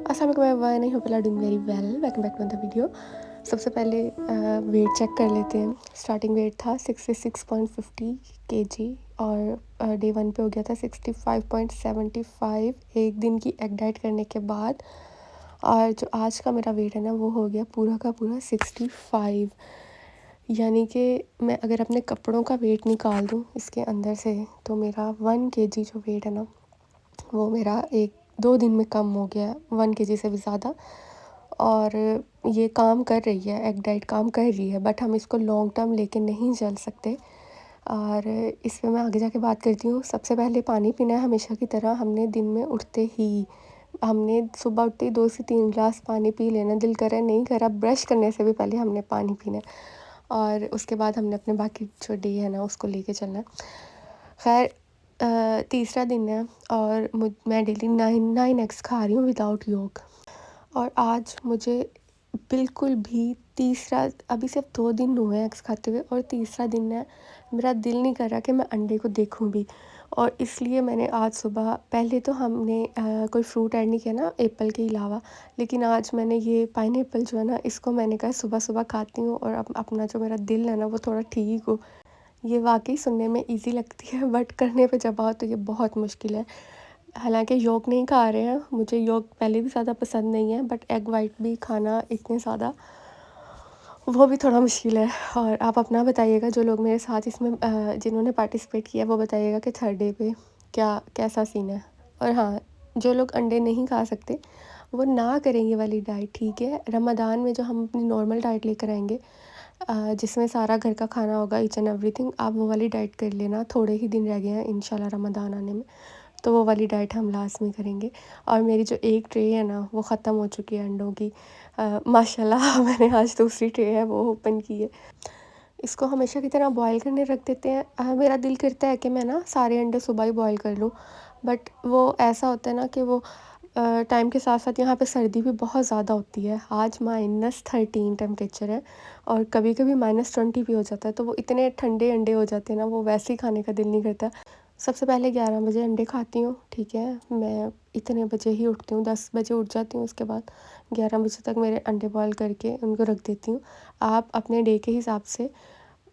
अस्सलाम वालेकुम everyone, I hope you are doing very well. Welcome back to the video. सबसे पहले wait check कर लेते हैं। स्टार्टिंग वेट था 66.50 केजी और डे 1 पे हो गया था 65.75 एक दिन की एग डाइट करने के बाद। और जो आज का मेरा वेट है ना वो हो गया पूरा का पूरा 65। यानी कि मैं अगर अपने कपड़ों का वेट निकाल दूँ इसके अंदर से तो मेरा 1 केजी जो वेट है ना वो मेरा 1-2 दिन में कम हो गया है, 1 केजी से भी ज़्यादा। और ये काम कर रही है, एग डाइट काम कर रही है, बट हम इसको लॉन्ग टर्म लेके नहीं चल सकते। और इस पे मैं आगे जाके बात करती हूँ। सबसे पहले पानी पीना है हमेशा की तरह। हमने दिन में उठते ही हमने सुबह उठते ही 2 से 3 ग्लास पानी पी लेना, दिल करे नहीं करा ब्रश करने से भी पहले हमने पानी पीना है। और उसके बाद हमने अपने बाकी जो डे है ना उसको लेके चलना है। खैर तीसरा दिन है और मैं डेली 9 एग्स खा रही हूँ विदाउट योग। और आज मुझे बिल्कुल भी तीसरा अभी सिर्फ 2 दिन हुए हैं एग्स खाते हुए और तीसरा दिन है, मेरा दिल नहीं कर रहा कि मैं अंडे को देखूं भी। और इसलिए मैंने आज सुबह पहले तो हमने कोई फ्रूट ऐड नहीं किया ना एप्पल के अलावा, लेकिन आज मैंने ये पाइनएप्पल जो है ना इसको मैंने कहा सुबह सुबह खाती हूँ और अपना जो मेरा दिल है ना वो थोड़ा ठीक हो। ये वाक़ई सुनने में ईज़ी लगती है बट करने पे जब आओ तो ये बहुत मुश्किल है। हालाँकि योग नहीं खा रहे हैं, मुझे योग पहले भी ज़्यादा पसंद नहीं है बट एग वाइट भी खाना इतने ज़्यादा वो भी थोड़ा मुश्किल है। और आप अपना बताइएगा जो लोग मेरे साथ इसमें जिन्होंने पार्टिसिपेट किया वो बताइएगा कि थर्ड डे पे क्या कैसा सीन है। और हाँ, जो लोग अंडे नहीं खा सकते वो ना करें ये वाली डाइट, ठीक है। रमज़ान में जो हम अपनी नॉर्मल डाइट लेकर आएँगे जिसमें सारा घर का खाना होगा ईच एंड एवरीथिंग, आप वो वाली डाइट कर लेना। थोड़े ही दिन रह गए हैं इंशाल्लाह रमज़ान आने में, तो वो वाली डाइट हम लाज़मी करेंगे। और मेरी जो एक ट्रे है ना वो ख़त्म हो चुकी है अंडों की। माशाल्लाह मैंने आज दूसरी ट्रे है वो ओपन की है। इसको हमेशा की तरह बॉयल करने रख देते हैं। मेरा दिल करता है कि मैं ना सारे अंडे सुबह ही बॉयल कर लूँ, बट वो ऐसा होता है ना कि वो टाइम के साथ साथ यहाँ पे सर्दी भी बहुत ज़्यादा होती है। आज -13 टेम्परेचर है और कभी कभी -20 भी हो जाता है, तो वो इतने ठंडे अंडे हो जाते हैं ना वो वैसे ही खाने का दिल नहीं करता। सबसे पहले 11 बजे अंडे खाती हूँ, ठीक है। मैं इतने बजे ही उठती हूँ, 10 बजे उठ जाती हूँ। उसके बाद 11 बजे तक मेरे अंडे बॉयल करके उनको रख देती हूँ। आप अपने डे के हिसाब से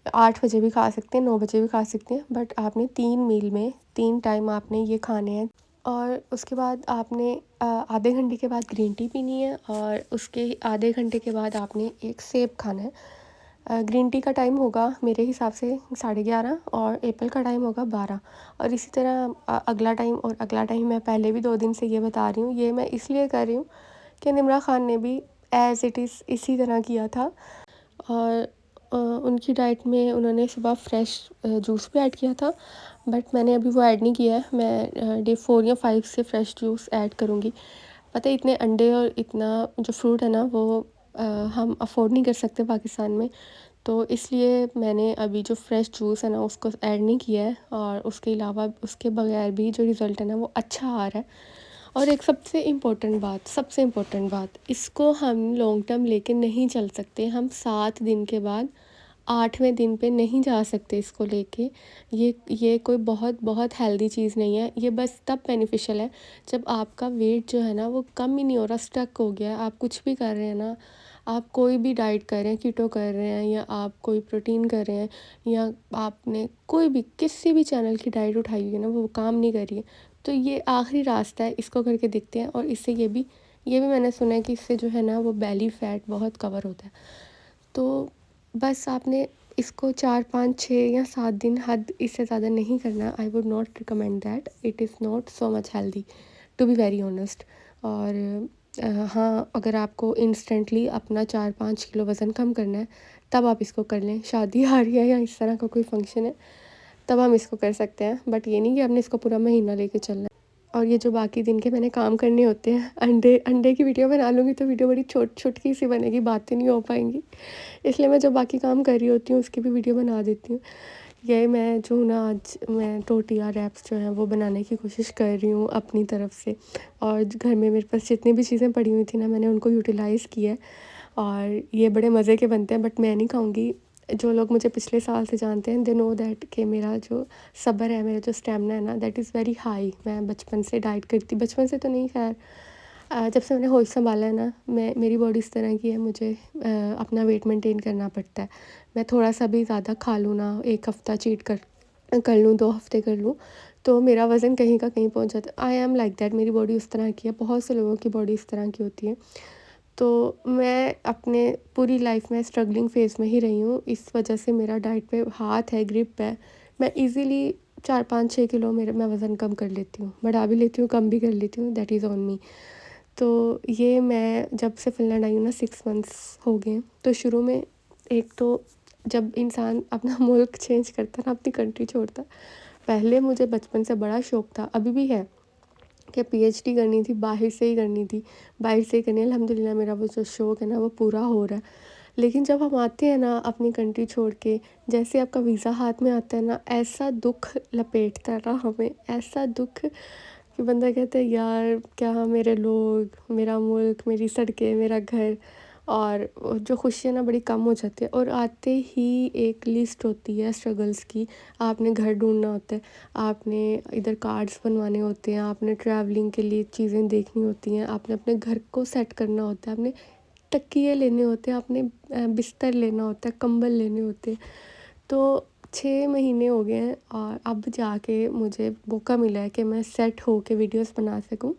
8 बजे भी खा सकते हैं, 9 बजे भी खा सकते हैं, बट आपने 3 मील में 3 टाइम आपने ये खाने हैं। और उसके बाद आपने आधे घंटे के बाद ग्रीन टी पीनी है और उसके आधे घंटे के बाद आपने एक सेब खाना है। ग्रीन टी का टाइम होगा मेरे हिसाब से 11:30 और एप्पल का टाइम होगा 12। और इसी तरह अगला टाइम और अगला टाइम मैं पहले भी 2 दिन से ये बता रही हूँ। ये मैं इसलिए कर रही हूँ कि निम्रा खान ने भी एज़ इट इज़ इसी तरह किया था। और उनकी डाइट में उन्होंने सुबह फ्रेश जूस भी ऐड किया था, बट मैंने अभी वो ऐड नहीं किया है। मैं डे 4 या 5 से फ्रेश जूस ऐड करूँगी। पता है इतने अंडे और इतना जो फ्रूट है ना वो हम अफोर्ड नहीं कर सकते पाकिस्तान में, तो इसलिए मैंने अभी जो फ्रेश जूस है ना उसको ऐड नहीं किया है। और उसके अलावा उसके बगैर भी जो रिज़ल्ट है ना वो अच्छा आ रहा है। और एक सबसे इम्पोर्टेंट बात, इसको हम लॉन्ग टर्म लेके नहीं चल सकते। हम 7 दिन के बाद 8वें दिन पे नहीं जा सकते इसको लेके। ये कोई बहुत बहुत हेल्दी चीज़ नहीं है। ये बस तब बेनिफिशियल है जब आपका वेट जो है ना वो कम ही नहीं हो रहा, स्टक हो गया है। आप कुछ भी कर रहे हैं ना, आप कोई भी डाइट कर रहे हैं, कीटो कर रहे हैं या आप कोई प्रोटीन कर रहे हैं या आपने कोई भी किसी भी चैनल की डाइट उठाई हुई है ना वो काम नहीं कर रही है, तो ये आखिरी रास्ता है, इसको करके देखते हैं। और इससे ये भी मैंने सुना है कि इससे जो है ना वो बेली फैट बहुत कवर होता है। तो बस आपने इसको 4, 5, 6 या 7 दिन, हद इससे ज़्यादा नहीं करना। I would not recommend that, it is not so much healthy to be very honest. और हाँ, अगर आपको इंस्टेंटली अपना 4-5 किलो वज़न कम करना है तब आप इसको कर लें। शादी आ रही है या इस तरह का कोई फंक्शन है तब हम इसको कर सकते हैं, बट ये नहीं कि आपने इसको पूरा महीना लेके चलना है। और ये जो बाकी दिन के मैंने काम करने होते हैं, अंडे अंडे की वीडियो बना लूँगी तो वीडियो बड़ी छुटकी सी बनेगी, बातें नहीं हो पाएंगी। इसलिए मैं जो बाकी काम कर रही होती हूँ उसकी भी वीडियो बना देती हूँ। यही मैं जो हूँ ना, आज मैं टोटिया रैप्स जो हैं वो बनाने की कोशिश कर रही हूँ अपनी तरफ से। और घर में मेरे पास जितनी भी चीज़ें पड़ी हुई थी ना मैंने उनको यूटिलाइज़ किया है और ये बड़े मज़े के बनते हैं, बट मैं नहीं खाऊँगी। जो लोग मुझे पिछले साल से जानते हैं दे नो दैट कि मेरा जो सब्र है, मेरा जो स्टेमिना है ना दैट इज़ वेरी हाई। मैं बचपन से डाइट करती, बचपन से तो नहीं खैर, जब से मैंने होश सँभाला है ना, मेरी बॉडी इस तरह की है, मुझे अपना वेट मेंटेन करना पड़ता है। मैं थोड़ा-सा भी ज़्यादा खा लूँ ना, 1 हफ़्ता चीट कर कर लूँ, 2 हफ़्ते कर लूँ, तो मेरा वज़न कहीं का कहीं पहुँच जाता है। आई एम लाइक दैट, मेरी बॉडी उस तरह की है, बहुत से लोगों की बॉडी इस तरह की होती है। तो मैं अपने पूरी लाइफ़ में स्ट्रगलिंग फ़ेज़ में ही रही हूँ, इस वजह से मेरा डाइट पे हाथ है, ग्रिप है। मैं ईज़िली 4-5-6 किलो मैं वज़न कम कर लेती हूँ, बढ़ा भी लेती हूँ, कम भी कर लेती हूँ, दैट इज़ ऑन मी। तो ये मैं जब से फ़िनलैंड आई हूँ ना, 6 मंथ्स हो गए हैं। तो शुरू में एक तो जब इंसान अपना मुल्क चेंज करता है ना, अपनी कंट्री छोड़ता है, पहले मुझे बचपन से बड़ा शौक था, अभी भी है, कि पीएचडी करनी थी, बाहर से ही करनी थी, बाहर से ही करनी है। अल्हम्दुलिल्लाह मेरा वो जो शौक है ना, वो पूरा हो रहा है। लेकिन जब हम आते हैं ना अपनी कंट्री छोड़ के, जैसे आपका वीज़ा हाथ में आता है ना, ऐसा दुःख लपेटता है ना हमें, ऐसा दुःख कि बंदा कहता है यार, क्या मेरे लोग, मेरा मुल्क, मेरी सड़कें, मेरा घर, और वो जो खुशी है ना बड़ी कम हो जाती है। और आते ही एक लिस्ट होती है स्ट्रगल्स की, आपने घर ढूँढना होता है, आपने इधर कार्ड्स बनवाने होते हैं, आपने ट्रैवलिंग के लिए चीज़ें देखनी होती हैं, आपने अपने घर को सेट करना होता है, आपने तकिए लेने होते हैं, आपने बिस्तर लेना होता है, कंबल लेने होते हैं। तो 6 महीने हो गए हैं और अब जाके मुझे मौका मिला है कि मैं सेट होके वीडियोस बना सकूं।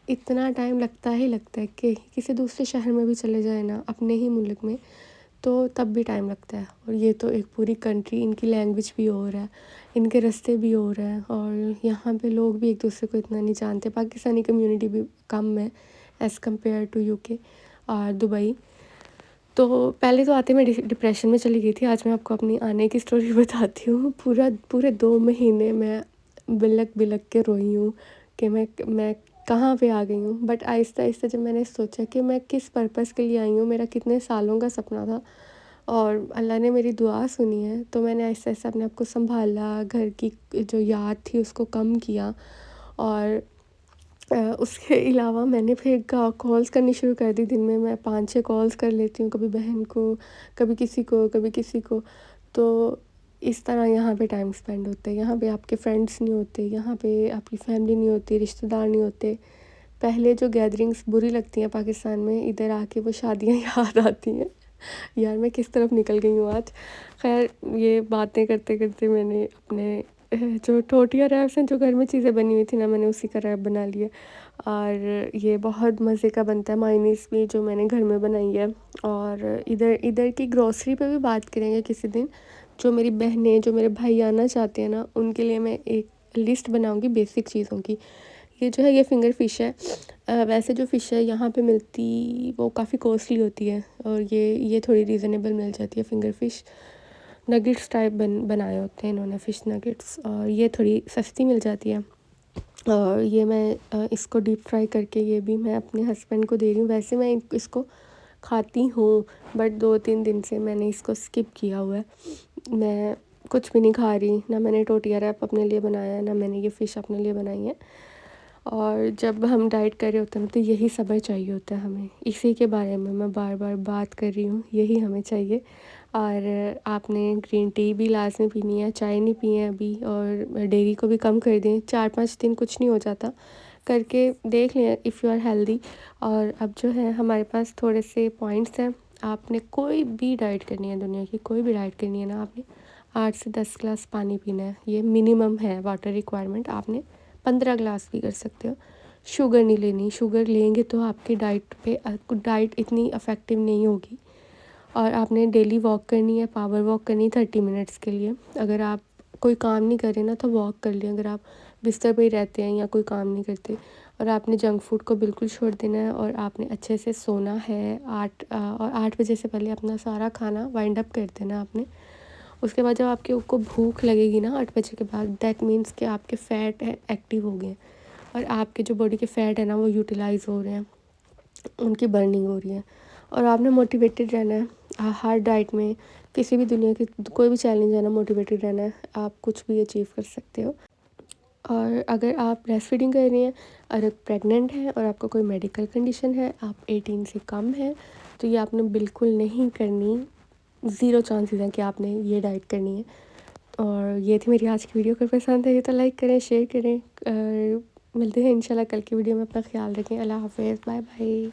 इतना टाइम लगता ही लगता है कि किसी दूसरे शहर में भी चले जाए ना, अपने ही मुल्क में, तो तब भी टाइम लगता है। और ये तो एक पूरी कंट्री, इनकी लैंग्वेज भी और है, इनके रास्ते भी और हैं, और यहाँ पे लोग भी एक दूसरे को इतना नहीं जानते। पाकिस्तानी कम्युनिटी भी कम है एज़ कम्पेयर टू यूके और दुबई। तो पहले तो आते मैं डिप्रेशन में चली गई थी। आज मैं आपको अपनी आने की स्टोरी बताती हूँ। पूरे 2 महीने मैं बिलक-बिलक के रोई हूँ कि मैं कहाँ पे आ गई हूँ। बट आहिस्ता-आहिस्ता जब मैंने सोचा कि मैं किस पर्पज़ के लिए आई हूँ, मेरा कितने सालों का सपना था और अल्लाह ने मेरी दुआ सुनी है, तो मैंने आहिस्ता-आहिस्ता अपने आप को सँभाला, घर की जो याद थी उसको कम किया। और उसके अलावा मैंने फिर कॉल्स करनी शुरू कर दी। दिन में मैं 5-6 कॉल्स कर लेती हूँ, कभी बहन को, कभी किसी को, कभी किसी को। तो इस तरह यहाँ पे टाइम स्पेंड होता है। यहाँ पे आपके फ्रेंड्स नहीं होते, यहाँ पे आपकी फैमिली नहीं होती, रिश्तेदार नहीं होते। पहले जो गैदरिंग्स बुरी लगती हैं पाकिस्तान में, इधर आके वो शादियाँ याद आती हैं। यार मैं किस तरफ निकल गई हूँ आज। ख़ैर, ये बातें करते-करते मैंने अपने जो टोटिया रैप्स हैं, जो घर में चीज़ें बनी हुई थी ना, मैंने उसी का रैप बना लिया। और ये बहुत मज़े का बनता है, मायोनीज़ भी जो मैंने घर में बनाई है। और इधर इधर की ग्रोसरी पे भी बात करेंगे किसी दिन। जो मेरी बहनें, जो मेरे भाई आना चाहते हैं ना, उनके लिए मैं एक लिस्ट बनाऊँगी बेसिक चीज़ों की। ये जो है, ये फिंगर फिश है। वैसे जो फ़िश है यहाँ पे मिलती, वो काफ़ी कॉस्टली होती है, और ये थोड़ी रीज़नेबल मिल जाती है। फिंगर फिश नगेट्स टाइप बनाए होते हैं इन्होंने, फ़िश नगेट्स, और ये थोड़ी सस्ती मिल जाती है। और ये मैं इसको डीप फ्राई करके ये भी मैं अपने हस्बैंड को दे रही हूँ। वैसे मैं इसको खाती हूँ, बट 2-3 दिन से मैंने इसको स्किप किया हुआ है। मैं कुछ भी नहीं खा रही, ना मैंने टोटिया रैप अपने लिए बनाया है, ना मैंने ये फ़िश अपने लिए बनाई है। और जब हम डाइट कर रहे होते हैं ना, तो यही सब्र चाहिए होता है हमें। इसी के बारे में मैं बार-बार बात कर रही हूँ, यही हमें चाहिए। और आपने ग्रीन टी भी लाज़मी पीनी है, चाय नहीं पी है अभी, और डेयरी को भी कम कर दें। 4-5 दिन कुछ नहीं हो जाता, करके देख लें इफ़ यू आर हेल्दी। और अब जो है हमारे पास थोड़े से पॉइंट्स हैं। आपने कोई भी डाइट करनी है, दुनिया की कोई भी डाइट करनी है ना, आपने 8 से 10 ग्लास पानी पीना है। ये मिनिमम है वाटर रिक्वायरमेंट। आपने 15 ग्लास भी कर सकते हो। शुगर नहीं लेनी, शुगर लेंगे तो आपकी डाइट पे डाइट इतनी इफ़ेक्टिव नहीं होगी। और आपने डेली वॉक करनी है, पावर वॉक करनी है 30 मिनट्स के लिए। अगर आप कोई काम नहीं कर रहे ना, तो वॉक कर लें। अगर आप बिस्तर पे ही रहते हैं या कोई काम नहीं करते। और आपने जंक फूड को बिल्कुल छोड़ देना है, और आपने अच्छे से सोना है। 8 बजे से पहले अपना सारा खाना वाइंड अप कर देना आपने। उसके बाद जब आपको भूख लगेगी ना 8 बजे के बाद, दैट मीन्स कि आपके फ़ैट एक्टिव हो गए हैं, और आपके जो बॉडी के फ़ैट है ना, वो यूटिलाइज़ हो रहे हैं, उनकी बर्निंग हो रही है। और आपने मोटिवेटेड रहना है हर डाइट में। किसी भी दुनिया की कोई भी चैलेंज है ना, मोटिवेटेड रहना है, आप कुछ भी अचीव कर सकते हो। और अगर आप ब्रेस्ट फीडिंग कर रही हैं, अगर प्रेग्नेंट हैं और आपका कोई मेडिकल कंडीशन है, आप 18 से कम हैं, तो ये आपने बिल्कुल नहीं करनी। ज़ीरो चांसेस हैं कि आपने ये डाइट करनी है। और ये थी मेरी आज की वीडियो। अगर पसंद है तो लाइक करें, शेयर करें, मिलते हैं इंशाल्लाह कल की वीडियो में। अपना ख्याल रखें। अल्लाह हाफ़िज़, बाय बाय।